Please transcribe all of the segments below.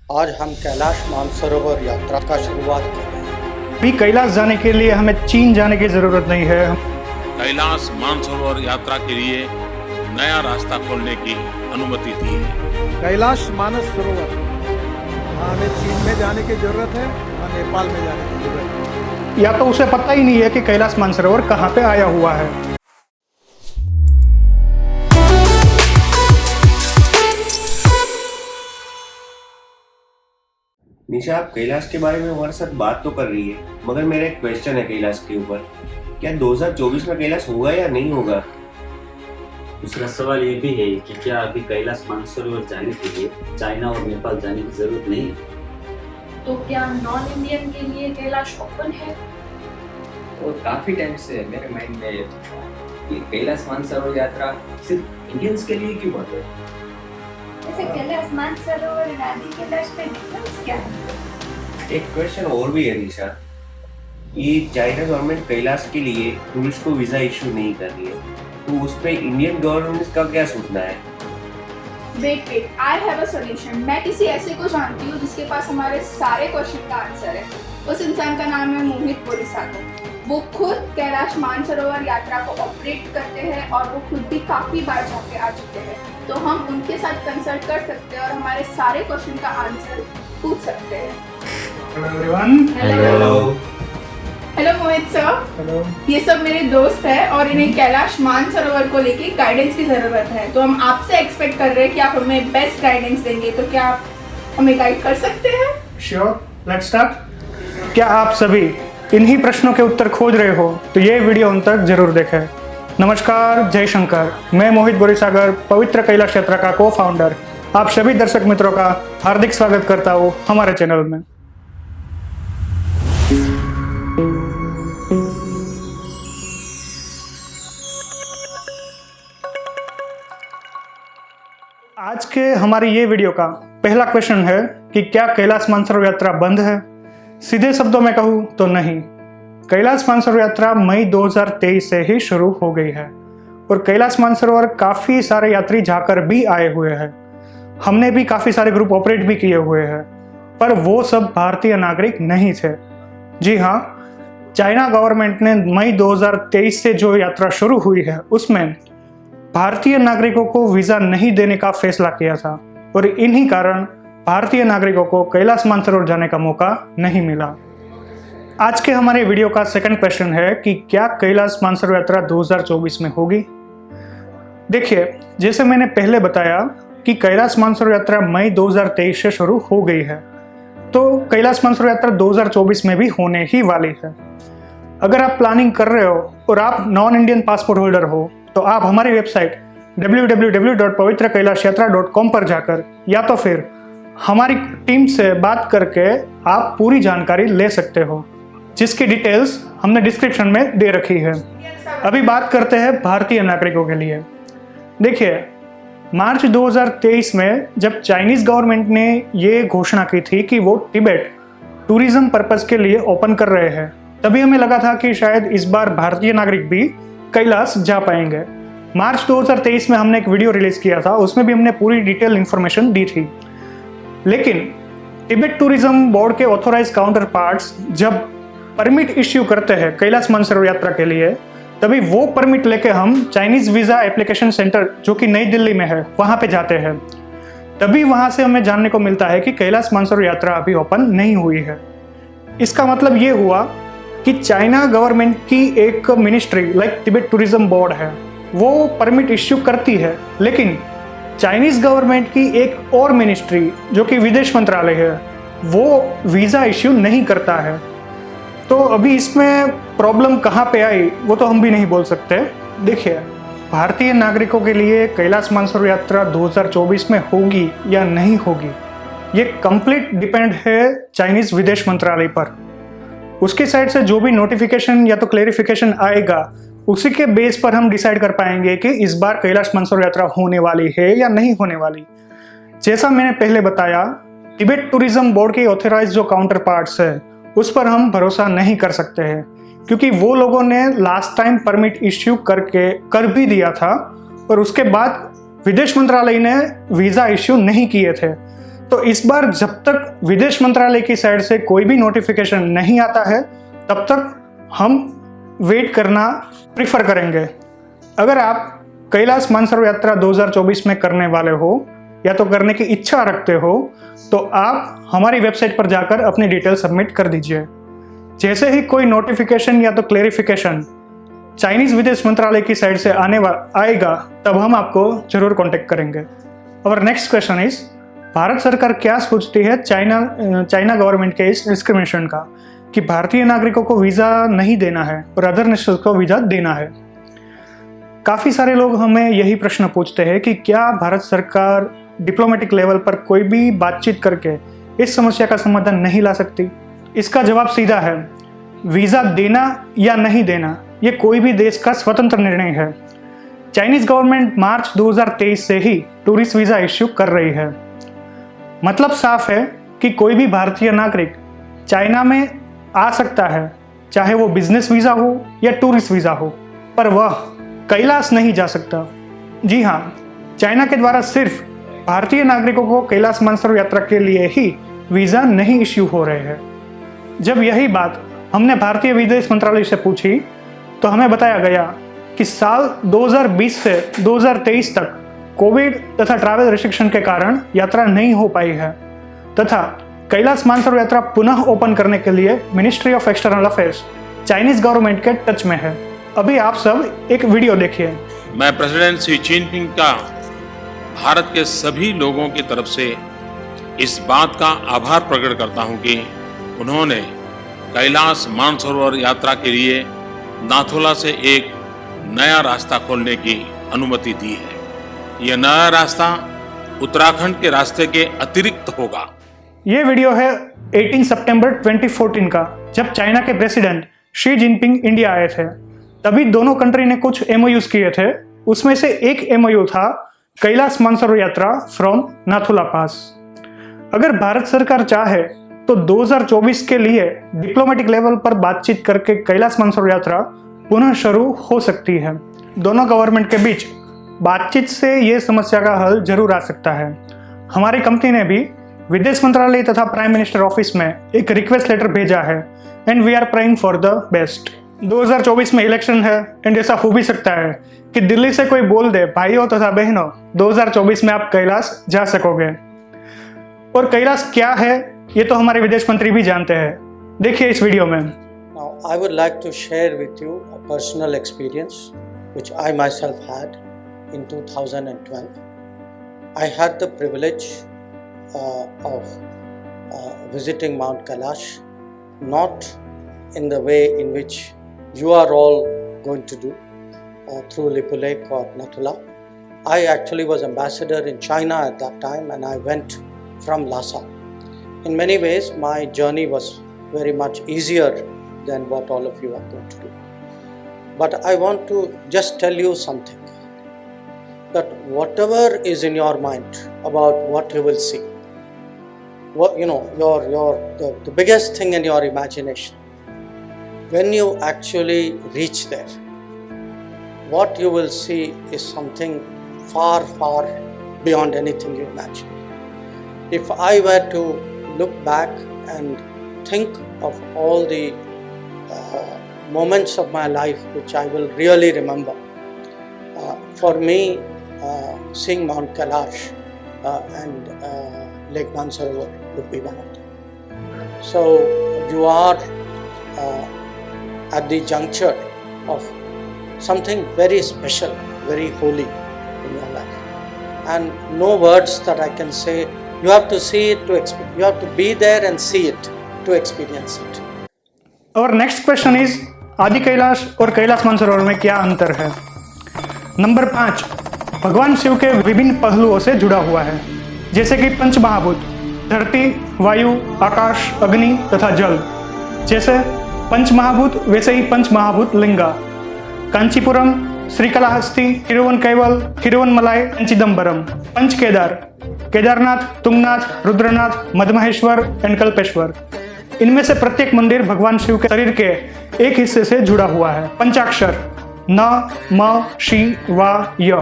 आज हम कैलाश मानसरोवर यात्रा का शुरुआत कर रहे हैं। भी कैलाश जाने के लिए हमें चीन जाने की जरूरत नहीं है। कैलाश मानसरोवर यात्रा के लिए नया रास्ता खोलने की अनुमति दी है। कैलाश मानस सरोवर, हाँ, हमें चीन में जाने की जरूरत है और नेपाल में जाने की जरूरत है। या तो उसे पता ही नहीं है कि कैलाश मानसरोवर कहाँ पे आया हुआ है। निशा, आप कैलाश के बारे में हमारे साथ बात तो कर रही है, मगर मेरा एक क्वेश्चन है कैलाश के ऊपर। क्या 2024 में कैलाश होगा या नहीं होगा? दूसरा सवाल ये भी है कि क्या अभी कैलाश मानसरोवर जाने के लिए चाइना और नेपाल जाने की जरूरत नहीं है? तो क्या नॉन इंडियन के लिए कैलाश ओपन है? और काफी टाइम से मेरे माइंड में ये था कि कैलाश मानसरोवर यात्रा सिर्फ इंडियंस के लिए क्यों बन रही है। ऐसे कैलाश मानसरोवर और आदि कैलाश में डिफरेंस क्या है? एक क्वेश्चन और भी है निशा, ये चाइना गवर्नमेंट कैलाश के लिए टूरिस्ट को वीजा इशू नहीं कर रही है, तो उस पर इंडियन गवर्नमेंट का क्या सोचना है? Wait, I have a solution. मैं किसी ऐसे को जानती हूँ जिसके पास हमारे सारे क्वेश्चन का आंसर है। उस इंसान का नाम है मोहित बोरीसागर। वो खुद कैलाश मानसरोवर यात्रा को ऑपरेट करते हैं और वो खुद भी काफी बार जाके आ चुके हैं, तो हम उनके साथ कंसल्ट कर सकते हैं और हमारे सारे क्वेश्चन का आंसर पूछ सकते हैं। Hello everyone. हेलो मोहित सर। हेलो। ये सब मेरे दोस्त हैं और इन्हें कैलाश मानसरोवर को लेके गाइडेंस की जरूरत है, तो हम आपसे एक्सपेक्ट कर रहे हैं कि आप हमें बेस्ट गाइडेंस देंगे। तो क्या आप हमें गाइड कर सकते हैं? Sure, let's start. क्या आप सभी इन्हीं प्रश्नों के उत्तर खोज रहे हो तो ये वीडियो उन तक जरूर देखें। नमस्कार, जय शंकर। मैं मोहित बोरीसागर, पवित्र कैलाश यात्रा का को फाउंडर, आप सभी दर्शक मित्रों का हार्दिक स्वागत करता हूँ हमारे चैनल में। आज के हमारी ये वीडियो का पहला क्वेश्चन है कि क्या कैलाश मानसरोवर यात्रा बंद है? सीधे शब्दों में कहूँ तो नहीं। कैलाश मानसरोवर यात्रा मई 2023 से ही शुरू हो गई है और कैलाश मानसरोवर काफ़ी सारे यात्री जाकर भी आए हुए हैं। हमने भी काफ़ी सारे ग्रुप ऑपरेट भी किए हुए हैं, पर वो सब भारतीय नागरिक नहीं थे। जी हाँ, चाइना गवर्नमेंट ने मई 2023 से जो यात्रा शुरू हुई है उसमें भारतीय नागरिकों को वीज़ा नहीं देने का फैसला किया था और इन्हीं कारण भारतीय नागरिकों को कैलाश मानसरोवर जाने का मौका नहीं मिला। आज के हमारे वीडियो का सेकंड क्वेश्चन है कि क्या कैलाश मानसरोवर यात्रा 2024 में होगी? देखिए, जैसे मैंने पहले बताया कि कैलाश मानसरोवर यात्रा मई 2023 से शुरू हो गई है, तो कैलाश मानसरोवर यात्रा 2024 में भी होने ही वाली है। अगर आप प्लानिंग कर रहे हो और आप नॉन इंडियन पासपोर्ट होल्डर हो तो आप हमारी वेबसाइट www.pavitraKailashYatra.com पर जाकर या तो फिर हमारी टीम से बात करके आप पूरी जानकारी ले सकते हो, जिसकी डिटेल्स हमने डिस्क्रिप्शन में दे रखी है। अभी बात करते हैं भारतीय नागरिकों के लिए। देखिए, मार्च 2023 में जब चाइनीज़ गवर्नमेंट ने ये घोषणा की थी कि वो तिब्बत टूरिज्म पर्पज़ के लिए ओपन कर रहे हैं, तभी हमें लगा था कि शायद इस बार भारतीय नागरिक भी कैलाश जा पाएंगे। मार्च 2023 में हमने एक वीडियो रिलीज किया था, उसमें भी हमने पूरी डिटेल इंफॉर्मेशन दी थी। लेकिन तिब्बत टूरिज्म बोर्ड के ऑथोराइज काउंटर पार्ट्स जब परमिट इश्यू करते हैं कैलाश मानसरोवर यात्रा के लिए, तभी वो परमिट लेके हम चाइनीज़ वीज़ा एप्लीकेशन सेंटर जो कि नई दिल्ली में है वहाँ पे जाते हैं। तभी वहाँ से हमें जानने को मिलता है कि कैलाश मानसरोवर यात्रा अभी ओपन नहीं हुई है। इसका मतलब ये हुआ कि चाइना गवर्नमेंट की एक ministry like Tibet tourism board है, वो परमिट इश्यू करती है, लेकिन चाइनीज़ गवर्नमेंट की एक और मिनिस्ट्री जो कि विदेश मंत्रालय है, वो वीज़ा इश्यू नहीं करता है। तो अभी इसमें प्रॉब्लम कहाँ पे आई वो तो हम भी नहीं बोल सकते। देखिए, भारतीय नागरिकों के लिए कैलाश मानसरोवर यात्रा 2024 में होगी या नहीं होगी, ये कंप्लीट डिपेंड है चाइनीज़ विदेश मंत्रालय पर। उसके साइड से जो भी नोटिफिकेशन या तो क्लेरिफिकेशन आएगा, उसी के बेस पर हम डिसाइड कर पाएंगे कि इस बार कैलाश मानसरोवर यात्रा होने वाली है या नहीं होने वाली। जैसा मैंने पहले बताया, तिब्बत टूरिज्म बोर्ड के ऑथराइज जो काउंटर पार्ट्स है उस पर हम भरोसा नहीं कर सकते हैं, क्योंकि वो लोगों ने लास्ट टाइम परमिट इश्यू कर भी दिया था और उसके बाद विदेश मंत्रालय ने वीज़ा इश्यू नहीं किए थे। तो इस बार जब तक विदेश मंत्रालय की साइड से कोई भी नोटिफिकेशन नहीं आता है तब तक हम वेट करना प्रिफर करेंगे। अगर आप कैलाश मानसरोवर यात्रा 2024 में करने वाले हो या तो करने की इच्छा रखते हो तो आप हमारी वेबसाइट पर जाकर अपनी डिटेल सबमिट कर दीजिए। जैसे ही कोई नोटिफिकेशन या तो क्लेरिफिकेशन चाइनीज विदेश मंत्रालय की साइड से आएगा तब हम आपको जरूर कांटेक्ट करेंगे। और नेक्स्ट क्वेश्चन इज, भारत सरकार क्या सोचती है चाइना गवर्नमेंट के इस डिस्क्रिमिनेशन का कि भारतीय नागरिकों को वीज़ा नहीं देना है और अदर नेशनल्स को वीज़ा देना है। काफ़ी सारे लोग हमें यही प्रश्न पूछते हैं कि क्या भारत सरकार डिप्लोमेटिक लेवल पर कोई भी बातचीत करके इस समस्या का समाधान नहीं ला सकती। इसका जवाब सीधा है, वीज़ा देना या नहीं देना ये कोई भी देश का स्वतंत्र निर्णय है। चाइनीज गवर्नमेंट मार्च 2023 से ही टूरिस्ट वीज़ा इश्यू कर रही है। मतलब साफ है कि कोई भी भारतीय नागरिक चाइना में आ सकता है, चाहे वो बिजनेस वीज़ा हो या टूरिस्ट वीज़ा हो, पर वह कैलाश नहीं जा सकता। जी हाँ, चाइना के द्वारा सिर्फ भारतीय नागरिकों को कैलाश मानसरोवर यात्रा के लिए ही वीज़ा नहीं इश्यू हो रहे हैं। जब यही बात हमने भारतीय विदेश मंत्रालय से पूछी तो हमें बताया गया कि साल 2020 से 2023 तक कोविड तथा ट्रैवल रिस्ट्रिक्शन के कारण यात्रा नहीं हो पाई है तथा कैलाश मानसरोवर यात्रा पुनः ओपन करने के लिए ministry of external affairs Chinese government के टच में है। अभी आप सब एक वीडियो देखिए। मैं प्रेसिडेंट शी जिनपिंग का भारत के सभी लोगों की तरफ से इस बात का आभार प्रकट करता हूं कि उन्होंने कैलाश मानसरोवर यात्रा के लिए नाथुला से एक नया रास्ता खोलने की अनुमति दी है। यह नया रास्ता उत्तराखंड के रास्ते के अतिरिक्त होगा। ये वीडियो है 18 सितंबर 2014 का, जब चाइना के प्रेसिडेंट शी जिनपिंग इंडिया आए थे। तभी दोनों कंट्री ने कुछ MOUs किए थे। उसमें से एक MOU था कैलाश मानसरोवर यात्रा फ्रॉम नाथुला पास। अगर भारत सरकार चाहे तो 2024 के लिए डिप्लोमेटिक लेवल पर बातचीत करके कैलाश मानसरोवर यात्रा पुनः शुरू हो सकती है। दोनों गवर्नमेंट के बीच बातचीत से ये समस्या का हल जरूर आ सकता है। हमारी कंपनी ने भी विदेश मंत्रालय तथा प्राइम मिनिस्टर ऑफिस में एक रिक्वेस्ट लेटर भेजा है and we are praying for the best. 2024 में इलेक्शन है एंड ऐसा हो भी सकता है कि दिल्ली से कोई बोल दे, भाइयों तथा बहनों 2024 में आप कैलाश जा सकोगे। और कैलाश क्या है ये तो हमारे विदेश मंत्री भी जानते हैं। देखिए इस वीडियो में। Now, I would like to share with you a personal experience which I myself had in 2012. I had the privilege of visiting Mount Kailash, not in the way in which you are all going to do through Lipu Lake or Nathula. I actually was ambassador in China at that time and I went from Lhasa. In many ways, my journey was very much easier than what all of you are going to do. But I want to just tell you something, that whatever is in your mind about what you will see, what the biggest thing in your imagination, when you actually reach there, what you will see is something far, far beyond anything you imagine. If I were to look back and think of all the moments of my life which I will really remember, for me seeing Mount Kailash and Lake Mansarovar would be one of them. So you are at the juncture of something very special, very holy in your life, and no words that I can say. You have to see it to experience. You have to be there and see it to experience it. और next question is, आदि कैलाश और कैलाश मानसरोवर में क्या अंतर है। Number 5, भगवान शिव के विभिन्न पहलुओं से जुड़ा हुआ है, जैसे कि पंच महाभूत धरती, वायु, आकाश, अग्नि तथा जल। जैसे पंच महाभूत वैसे ही पंच महाभूत लिंगा, कांचीपुरम, श्रीकालाहस्ती, तिरुवनकैवल, तिरुवनमलाई, चिदम्बरम। पंच केदार, केदारनाथ, तुंगनाथ, रुद्रनाथ, मधमहेश्वर एंड कल्पेश्वर। इनमें से प्रत्येक मंदिर भगवान शिव के शरीर के एक हिस्से से जुड़ा हुआ है। पंचाक्षर न, म, शी, वा, य।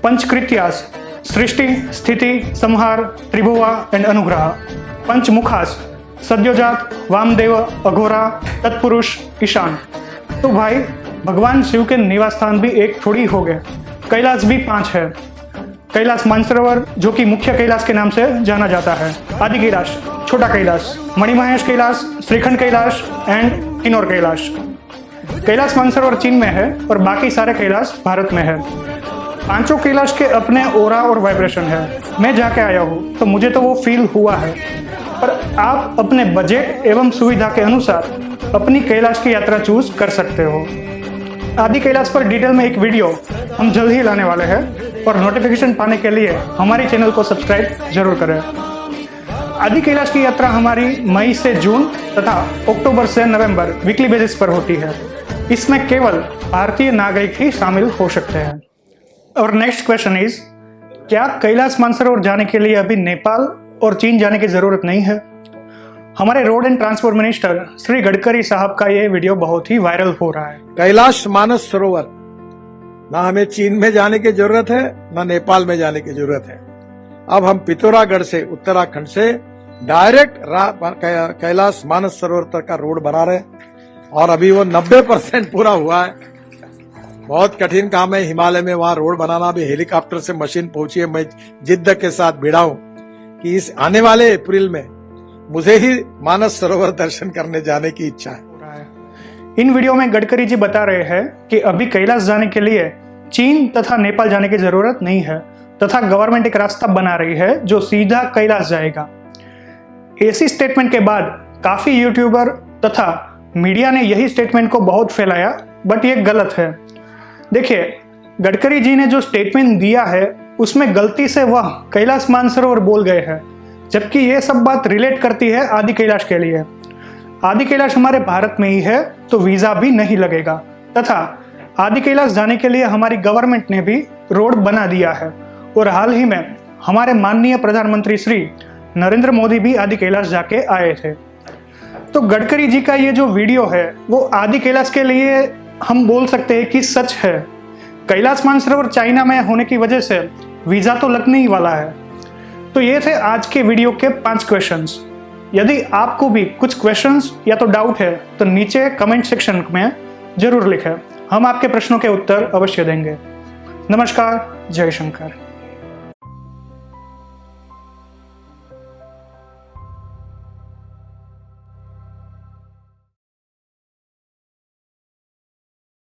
पंचकृत्यास सृष्टि, स्थिति, संहार, त्रिभुवा एंड अनुग्रह, पंचमुखास, सद्योजात, वामदेव, अघोरा, तत्पुरुष, ईशान। तो भाई भगवान शिव के निवास स्थान भी एक थोड़ी हो गए, कैलाश भी 5 है। कैलाश मानसरोवर जो कि मुख्य कैलाश के नाम से जाना जाता है, आदि कैलाश, छोटा कैलाश, मणिमहेश कैलाश, श्रीखंड कैलाश एंड किन्नौर कैलाश। कैलाश मानसरोवर चीन में है और बाकी सारे कैलाश भारत में है। पांचों कैलाश के अपने ओरा और वाइब्रेशन है। मैं जाके आया हूँ तो मुझे तो वो फील हुआ है, पर आप अपने बजट एवं सुविधा के अनुसार अपनी कैलाश की यात्रा चूज कर सकते हो। आदि कैलाश पर डिटेल में एक वीडियो हम जल्द ही लाने वाले हैं और नोटिफिकेशन पाने के लिए हमारे चैनल को सब्सक्राइब जरूर करें। आदि कैलाश की यात्रा हमारी मई से जून तथा अक्टूबर से नवंबर वीकली बेसिस पर होती है। इसमें केवल भारतीय नागरिक ही शामिल हो सकते हैं। और नेक्स्ट क्वेश्चन इज, क्या कैलाश मानसरोवर जाने के लिए अभी नेपाल और चीन जाने की जरूरत नहीं है? हमारे road and transport minister Shri Gadkari साहब का ये वीडियो बहुत ही वायरल हो रहा है। कैलाश मानस सरोवर ना हमें चीन में जाने की जरूरत है ना नेपाल में जाने की जरूरत है। अब हम पिथौरागढ़ से, उत्तराखंड से डायरेक्ट कैलाश मानस सरोवर तक का रोड बना रहे हैं और अभी वो 90% पूरा हुआ है। बहुत कठिन काम है हिमालय में वहां रोड बनाना। भी हेलीकॉप्टर से मशीन पहुंची है। मैं जिद्द के साथ भिड़ा हूं कि इस आने वाले अप्रैल में मुझे ही मानस सरोवर दर्शन करने जाने की इच्छा है। इन वीडियो में गडकरी जी बता रहे हैं कि अभी कैलाश जाने के लिए चीन तथा नेपाल जाने की जरूरत नहीं है तथा गवर्नमेंट एक रास्ता बना रही है जो सीधा कैलाश जाएगा। ऐसी स्टेटमेंट के बाद काफी यूट्यूबर तथा मीडिया ने यही स्टेटमेंट को बहुत फैलाया, बट ये गलत है। देखिए, गडकरी जी ने जो स्टेटमेंट दिया है उसमें गलती से वह कैलाश मानसरोवर बोल गए हैं, जबकि यह सब बात रिलेट करती है आदि कैलाश के लिए। आदि कैलाश हमारे भारत में ही है तो वीजा भी नहीं लगेगा तथा आदि कैलाश जाने के लिए हमारी गवर्नमेंट ने भी रोड बना दिया है और हाल ही में हमारे माननीय प्रधानमंत्री श्री नरेंद्र मोदी भी आदि कैलाश जाके आए थे। तो गडकरी जी का ये जो वीडियो है वो आदि कैलाश के लिए हम बोल सकते हैं कि सच है। कैलाश मानसरोवर चाइना में होने की वजह से वीजा तो लगने ही वाला है। तो ये थे आज के वीडियो के 5 क्वेश्चंस। यदि आपको भी कुछ क्वेश्चंस या तो डाउट है तो नीचे कमेंट सेक्शन में जरूर लिखें, हम आपके प्रश्नों के उत्तर अवश्य देंगे। नमस्कार, जय शंकर।